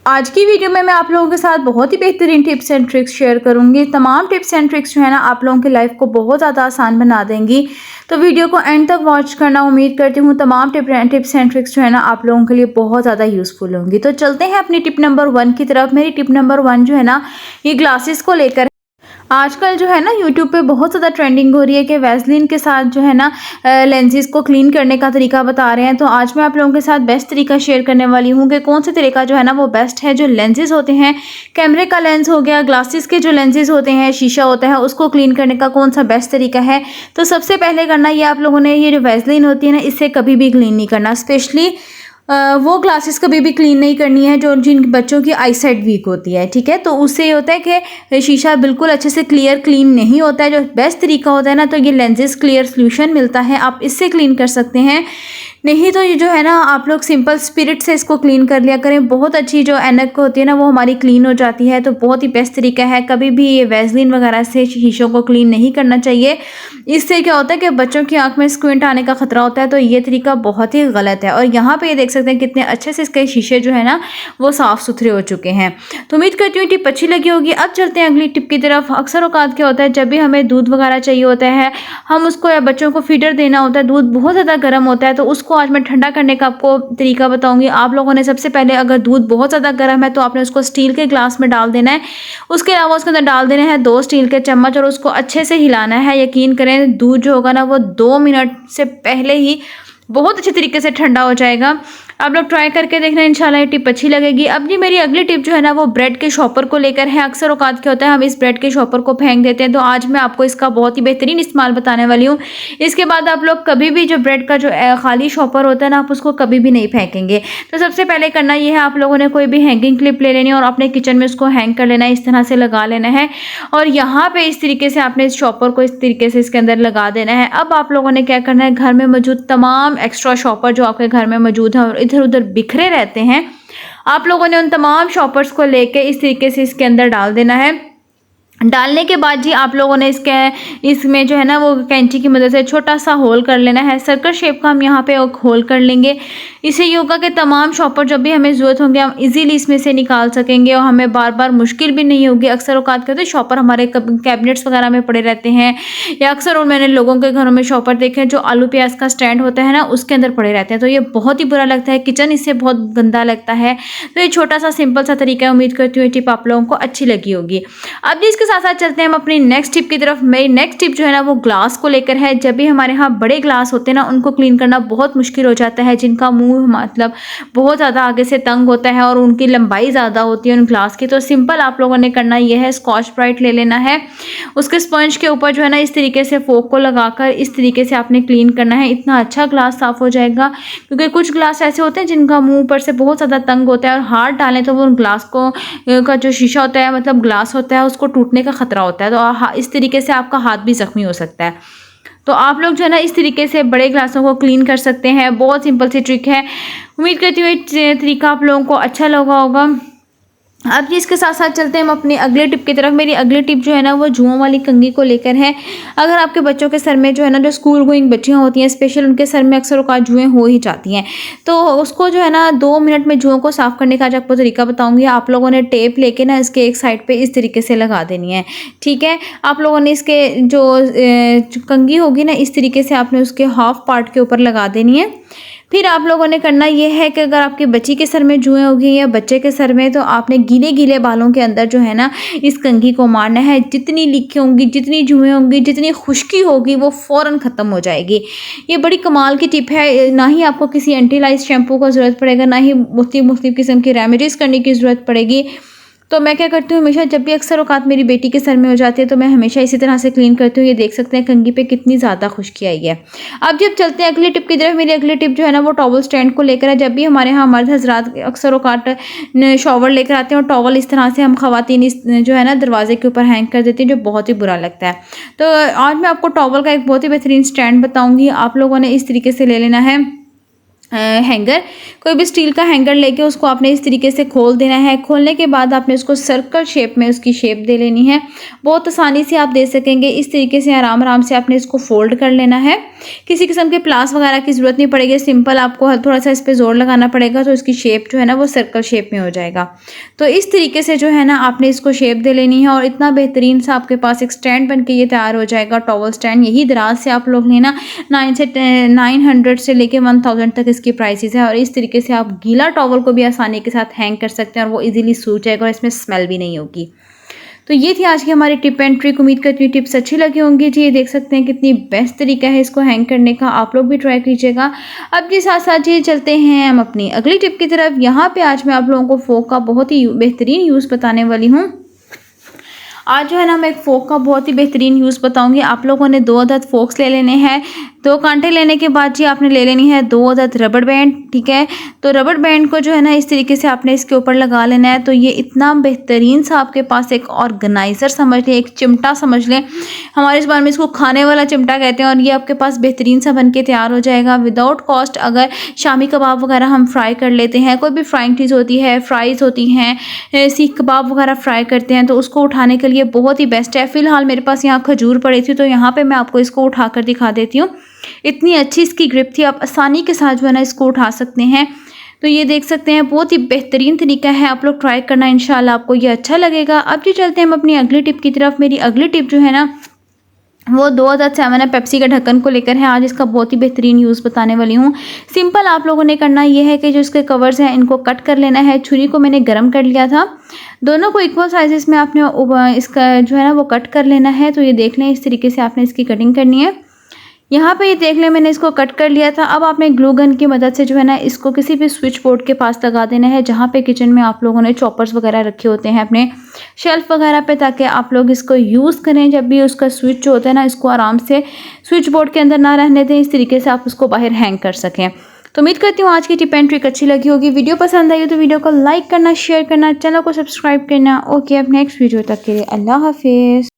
आज की वीडियो में मैं आप लोगों के साथ बहुत ही बेहतरीन टिप्स एंड ट्रिक्स शेयर करूंगी। तमाम टिप्स एंड ट्रिक्स जो है ना आप लोगों की लाइफ को बहुत ज़्यादा आसान बना देंगी। तो वीडियो को एंड तक वॉच करना। उम्मीद करती हूँ तमाम टिप्स एंड ट्रिक्स जो है ना आप लोगों के लिए बहुत ज़्यादा यूज़फुल होंगी। तो चलते हैं अपनी टिप नंबर 1 की तरफ। मेरी टिप नंबर 1 जो है ना ये ग्लासेस को लेकर। आजकल जो है ना यूट्यूब पे बहुत ज़्यादा ट्रेंडिंग हो रही है कि वैसलीन के साथ जो है ना लेंसेज को क्लीन करने का तरीका बता रहे हैं। तो आज मैं आप लोगों के साथ बेस्ट तरीका शेयर करने वाली हूँ कि कौन सा तरीका जो है ना वो बेस्ट है। जो लेंसेज होते हैं, कैमरे का लेंस हो गया, ग्लासेस के जो लेंसेज होते हैं, शीशा होता है, उसको क्लीन करने का कौन सा बेस्ट तरीका है। तो सबसे पहले करना ये आप लोगों ने, ये जो वैसलीन होती है ना इससे कभी भी क्लीन नहीं करना। स्पेशली वो ग्लासेस कभी भी क्लीन नहीं करनी है जो जिन बच्चों की आई साइट वीक होती है। ठीक है, तो उससे ये होता है कि शीशा बिल्कुल अच्छे से क्लीन नहीं होता है। जो बेस्ट तरीका होता है ना, तो ये लेंसेज क्लियर सोल्यूशन मिलता है, आप इससे क्लीन कर सकते हैं। नहीं तो ये जो है ना आप लोग सिंपल स्पिरिट से इसको क्लीन कर लिया करें। बहुत अच्छी जो ऐनक होती है ना वो हमारी क्लीन हो जाती है। तो बहुत ही बेस्ट तरीका है। कभी भी ये वैसलीन वगैरह से शीशों को क्लीन नहीं करना चाहिए। इससे क्या होता है कि बच्चों की आंख में स्क्विंट आने का खतरा होता है। तो ये तरीका बहुत ही गलत है। और यहाँ पे ये देख सकते हैं कितने अच्छे से इसके शीशे जो है ना वो साफ सुथरे हो चुके हैं। तो उम्मीद करती हूँ टिप अच्छी लगी होगी। अब चलते हैं अगली टिप की तरफ। अक्सर औकात क्या होता है, जब भी हमें दूध वगैरह चाहिए होता है, हम उसको या बच्चों को फीडर देना होता है, दूध बहुत ज़्यादा गर्म होता है, तो उसको आज मैं ठंडा करने का आपको तरीका बताऊंगी। आप लोगों ने सबसे पहले, अगर दूध बहुत ज़्यादा गर्म है तो आपने उसको स्टील के ग्लास में डाल देना है। उसके अलावा उसके अंदर डाल देना है 2 स्टील के चम्मच और उसको अच्छे से हिलाना है। यकीन करें दूध जो होगा ना वो 2 मिनट से पहले ही बहुत अच्छे तरीके से ठंडा हो जाएगा। आप लोग ट्राई करके देखना, इंशाल्लाह ये टिप अच्छी लगेगी। अब जी मेरी अगली टिप जो है ना वो ब्रेड के शॉपर को लेकर है। अक्सर औकात क्या होता है हम इस ब्रेड के शॉपर को फेंक देते हैं। तो आज मैं आपको इसका बहुत ही बेहतरीन इस्तेमाल बताने वाली हूँ। इसके बाद आप लोग कभी भी जो ब्रेड का जो खाली शॉपर होता है ना आप उसको कभी भी नहीं फेंकेंगे। तो सबसे पहले करना ये है, आप लोगों ने कोई भी हैंगिंग क्लिप ले लेनी है और अपने किचन में उसको हैंग कर लेना है, इस तरह से लगा लेना है। और यहाँ पे इस तरीके से आपने इस शॉपर को इस तरीके से इसके अंदर लगा देना है। अब आप लोगों ने क्या करना है, घर में मौजूद तमाम एक्स्ट्रा शॉपर जो आपके घर में मौजूद है और इधर उधर बिखरे रहते हैं, आप लोगों ने उन तमाम शॉपर्स को लेके इस तरीके से इसके अंदर डाल देना है। डालने के बाद जी आप लोगों ने इसमें जो है ना वो कैंची की मदद से छोटा सा होल कर लेना है। सर्कल शेप का हम यहाँ पे एक होल कर लेंगे। इससे ये होगा कि तमाम शॉपर जब भी हमें ज़रूरत होंगे हम इजीली इसमें से निकाल सकेंगे और हमें बार बार मुश्किल भी नहीं होगी। अक्सर औकात करते शॉपर हमारे कैबिनेट्स वगैरह में पड़े रहते हैं, या अक्सर और मैंने लोगों के घरों में शॉपर देखे हैं जो आलू प्याज का स्टैंड होता है ना उसके अंदर पड़े रहते हैं। तो ये बहुत ही बुरा लगता है, किचन इससे बहुत गंदा लगता है। तो ये छोटा सा सिंपल सा तरीका है। उम्मीद करती हूँ ये टिप आप लोगों को अच्छी लगी होगी। अब जी इसके साथ साथ चलते हैं हम अपनी नेक्स्ट टिप की तरफ। मेरी नेक्स्ट टिप जो है ना वो ग्लास को लेकर है। जब भी हमारे यहाँ बड़े ग्लास होते हैं ना उनको क्लीन करना बहुत मुश्किल हो जाता है, जिनका मुंह मतलब बहुत ज़्यादा आगे से तंग होता है और उनकी लंबाई ज़्यादा होती है उन ग्लास की। तो सिंपल आप लोगों ने करना यह है, स्कॉच ब्राइट ले लेना है, उसके स्पंज के ऊपर जो है ना इस तरीके से फोक को लगाकर इस तरीके से आपने क्लीन करना है। इतना अच्छा ग्लास साफ हो जाएगा। क्योंकि कुछ ग्लास ऐसे होते हैं जिनका मुंह ऊपर से बहुत ज़्यादा तंग होता है और हाथ डालें तो वो उन ग्लास को का जो शीशा होता है मतलब ग्लास होता है उसको टूटने का खतरा होता है। तो इस तरीके से आपका हाथ भी जख्मी हो सकता है। तो आप लोग जो है ना इस तरीके से बड़े ग्लासों को क्लीन कर सकते हैं। बहुत सिंपल सी ट्रिक है। उम्मीद करती हूँ ये तरीका आप लोगों को अच्छा लगा होगा। अब जी इसके साथ साथ चलते हैं हम अपनी अगले टिप की तरफ। मेरी अगली टिप जो है ना वो जुओं वाली कंघी को लेकर है। अगर आपके बच्चों के सर में जो है ना, जो स्कूल गोइंग बच्चियाँ होती हैं स्पेशल, उनके सर में अक्सर औकात जुएँ हो ही जाती हैं। तो उसको जो है ना 2 मिनट में जुओं को साफ़ करने का आज आपको तरीका बताऊँगी। आप लोगों ने टेप लेके ना इसके एक साइड पर इस तरीके से लगा देनी है। ठीक है, आप लोगों ने इसके जो कंघी होगी ना इस तरीके से आपने उसके हाफ पार्ट के ऊपर लगा देनी है। फिर आप लोगों ने करना यह है कि अगर आपकी बच्ची के सर में जुएँ होगी या बच्चे के सर में, तो आपने गीले गीले बालों के अंदर जो है ना इस कंघी को मारना है। जितनी लीकें होंगी, जितनी जुएँ होंगी, जितनी खुश्की होगी वो फ़ौरन ख़त्म हो जाएगी। ये बड़ी कमाल की टिप है। ना ही आपको किसी एंटीलाइज शैम्पू का ज़रूरत पड़ेगा, ना ही मुख्तलिफ़ किस्म की रेमेडीज़ करने की ज़रूरत पड़ेगी। तो मैं क्या करती हूँ, हमेशा जब भी अक्सर औकात मेरी बेटी के सर में हो जाती है तो मैं हमेशा इसी तरह से क्लीन करती हूँ। ये देख सकते हैं कंघी पे कितनी ज़्यादा खुश्की आई है। अब जब चलते हैं अगली टिप की तरफ। मेरी अगली टिप जो है ना वो टॉवल स्टैंड को लेकर है। जब भी हमारे यहाँ मर्द हजरात अक्सर औकात शॉवर लेकर आते हैं और टॉवल इस तरह से हम खवातीन इस जो है ना दरवाजे के ऊपर हैंग कर देती हैं, जो बहुत ही बुरा लगता है। तो आज मैं आपको टॉवल का एक बहुत ही बेहतरीन स्टैंड बताऊँगी। आप लोगों ने इस तरीके से ले लेना है। हैंगर, कोई भी स्टील का हैंगर लेके उसको आपने इस तरीके से खोल देना है। खोलने के बाद आपने उसको सर्कल शेप में उसकी शेप दे लेनी है। बहुत आसानी से आप दे सकेंगे। इस तरीके से आराम आराम से आपने इसको फोल्ड कर लेना है। किसी किस्म के प्लास वगैरह की ज़रूरत नहीं पड़ेगी, सिंपल आपको थोड़ा सा इस पर जोर लगाना पड़ेगा तो इसकी शेप जो है ना वो सर्कल शेप में हो जाएगा। तो इस तरीके से जो है ना आपने इसको शेप दे लेनी है और इतना बेहतरीन सा आपके पास एक स्टैंड बन के ये तैयार हो जाएगा, टॉवल स्टैंड। यही दराज से आप लोग लेना, 900 से लेके 1000 तक इसकी प्राइसेस है। और इस तरीके से आप गीला टॉवल को भी आसानी के साथ हैंग कर सकते हैं और वो इजीली सूख जाएगा और इसमें स्मेल भी नहीं होगी। तो ये थी आज की हमारी टिप एंड ट्रिक। उम्मीद करती हूँ टिप्स अच्छी लगी होंगी जी। ये देख सकते हैं कितनी बेस्ट तरीका है इसको हैंग करने का, आप लोग भी ट्राई कीजिएगा। अब जी साथ साथ ये चलते हैं हम अपनी अगली टिप की तरफ। यहाँ पे आज मैं आप लोगों को फोक का बहुत ही बेहतरीन यूज़ बताने वाली हूँ। आज जो है ना मैं एक फोक का बहुत ही बेहतरीन यूज़ बताऊंगी। आप लोगों ने 2 अदद फोक्स ले लेने हैं। 2 कांटे लेने के बाद जी आपने ले लेनी है 2 अदद रबड़ बैंड, ठीक है। तो रबड़ बैंड को जो है ना इस तरीके से आपने इसके ऊपर लगा लेना है। तो ये इतना बेहतरीन सा आपके पास एक ऑर्गेनाइज़र समझ लें, एक चिमटा समझ लें। हमारे इस बार में इसको खाने वाला चिमटा कहते हैं। और ये आपके पास बेहतरीन सा बन के तैयार हो जाएगा विदाउट कॉस्ट। अगर शामी कबाब वगैरह हम फ्राई कर लेते हैं, कोई भी फ्राइंग चीज़ होती है, फ्राइज़ होती हैं, सीख कबाब वगैरह फ्राई करते हैं, तो उसको उठाने के लिए बहुत ही बेस्ट है। फिलहाल मेरे पास यहाँ खजूर पड़ी थी तो यहाँ पे मैं आपको इसको उठाकर दिखा देती हूँ। इतनी अच्छी इसकी ग्रिप थी, आप आसानी के साथ जो है ना इसको उठा सकते हैं। तो ये देख सकते हैं बहुत ही बेहतरीन तरीका है, आप लोग ट्राई करना, इंशाल्लाह आपको ये अच्छा लगेगा। अब जी चलते हैं हम अपनी अगली टिप की तरफ। मेरी अगली टिप जो है ना वो 2 अदद 7 अप पेप्सी के ढक्कन को लेकर है। आज इसका बहुत ही बेहतरीन यूज़ बताने वाली हूँ। सिंपल आप लोगों ने करना ये है कि जो इसके कवर्स हैं इनको कट कर लेना है। छुरी को मैंने गर्म कर लिया था। दोनों को इक्वल साइजेस में आपने इसका जो है ना वो कट कर लेना है। तो ये देख लें, इस तरीके से आपने इसकी कटिंग करनी है। यहाँ पे ये देख लें मैंने इसको कट कर लिया था। अब आपने ग्लू गन की मदद से जो है ना इसको किसी भी स्विच बोर्ड के पास लगा देना है, जहाँ पे किचन में आप लोगों ने चॉपर्स वगैरह रखे होते हैं अपने शेल्फ वगैरह पे, ताकि आप लोग इसको यूज़ करें जब भी उसका स्विच जो होता है ना इसको आराम से स्विच बोर्ड के अंदर ना रहने दें, इस तरीके से आप उसको बाहर हैंग कर सकें। तो उम्मीद करती हूँ आज की टिप एंड ट्रिक अच्छी लगी होगी। वीडियो पसंद आई हो तो वीडियो को लाइक करना, शेयर करना, चैनल को सब्सक्राइब करना। ओके, अब नेक्स्ट वीडियो तक के लिए अल्लाह हाफिज़।